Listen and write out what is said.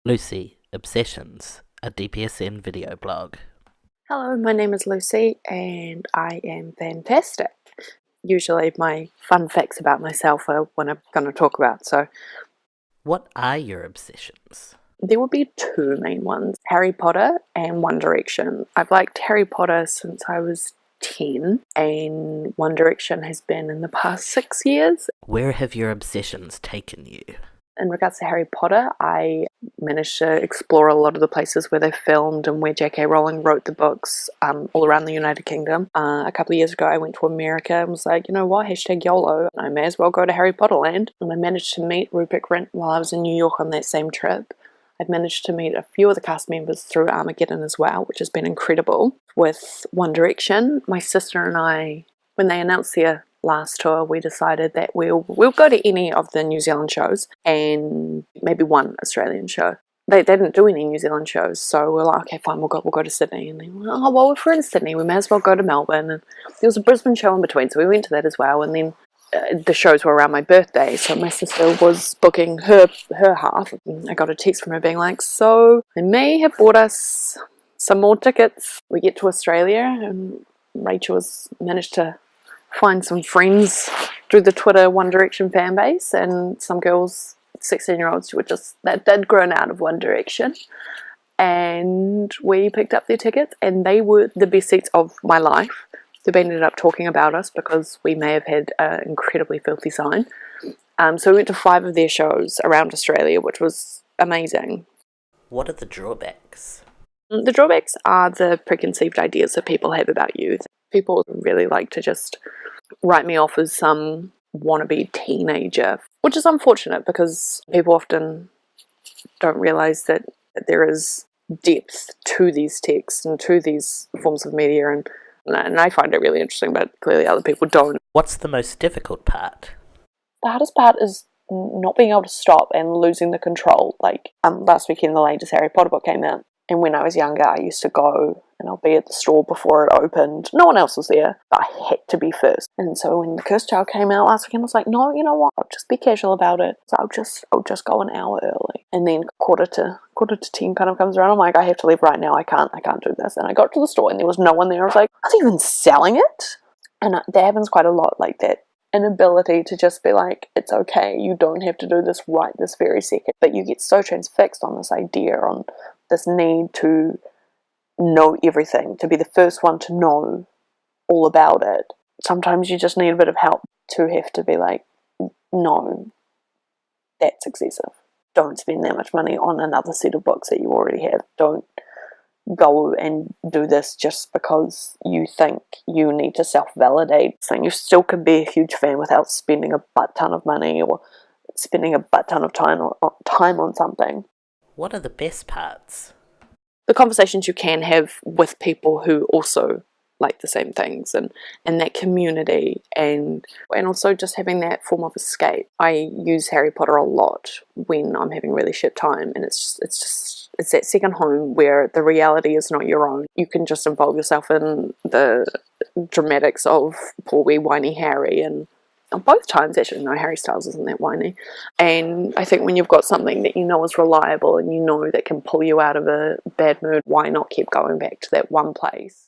Lucy, Obsessions, a DPSN video blog. Hello, my name is Lucy and I am fantastic. Usually my fun facts about myself are what I'm going to talk about, so What are your obsessions? there will be two main ones, Harry Potter and One Direction. I've liked Harry Potter since I was 10 and One Direction has been in the past 6 years. Where have your obsessions taken you? In regards to Harry Potter, I managed to explore a lot of the places where they filmed and where J.K. Rowling wrote the books all around the United Kingdom. A couple of years ago, I went to America and was like, you know what, hashtag YOLO, I may as well go to Harry Potter land. And I managed to meet Rupert Grint while I was in New York on that same trip. I've managed to meet a few of the cast members through Armageddon as well, which has been incredible. With One Direction, my sister and I, when they announced their last tour, we decided that we'll go to any of the New Zealand shows and maybe one Australian show. They didn't do any New Zealand shows, so we're like, okay, fine, we'll go to Sydney. And they were like, oh, well, if we're in Sydney, we may as well go to Melbourne. And there was a Brisbane show in between, so we went to that as well. And then the shows were around my birthday, so my sister was booking her half. I got a text from her being like, so they may have bought us some more tickets. We get to Australia, and Rachel has managed to find some friends through the Twitter One Direction fan base, and some girls, 16-year-olds, who were just, they'd grown out of One Direction, and we picked up their tickets, and they were the best seats of my life. They've ended up talking about us because we may have had an incredibly filthy sign. So we went to 5 of their shows around Australia, which was amazing. What are the drawbacks? The drawbacks are the preconceived ideas that people have about you. People really like to just write me off as some wannabe teenager, which is unfortunate because people often don't realise that there is depth to these texts and to these forms of media, and I find it really interesting, but clearly other people don't. What's the most difficult part? The hardest part is not being able to stop and losing the control. Like last weekend, the latest Harry Potter book came out. And when I was younger, I used to go and I'll be at the store before it opened. No one else was there, but I had to be first. And so when The Cursed Child came out last weekend, I was like, no, you know what? I'll just be casual about it. So I'll just go an hour early. And then quarter to 10 kind of comes around. I'm like, I have to leave right now. I can't do this. And I got to the store and there was no one there. I was like, are they even selling it? And that happens quite a lot, like that inability to just be like, it's okay, you don't have to do this right this very second. But you get so transfixed on this idea, on this need to know everything, to be the first one to know all about it. Sometimes you just need a bit of help to have to be like, no, that's excessive. Don't spend that much money on another set of books that you already have. Don't go and do this just because you think you need to self-validate. So you still can be a huge fan without spending a butt ton of money or spending a butt ton of time on something. What are the best parts? The conversations you can have with people who also like the same things, and that community, and also just having that form of escape. I use Harry Potter a lot when I'm having really shit time, and it's that second home where the reality is not your own. You can just involve yourself in the dramatics of poor wee whiny Harry, and both times actually, no, Harry Styles isn't that whiny. And I think when you've got something that you know is reliable and you know that can pull you out of a bad mood, why not keep going back to that one place?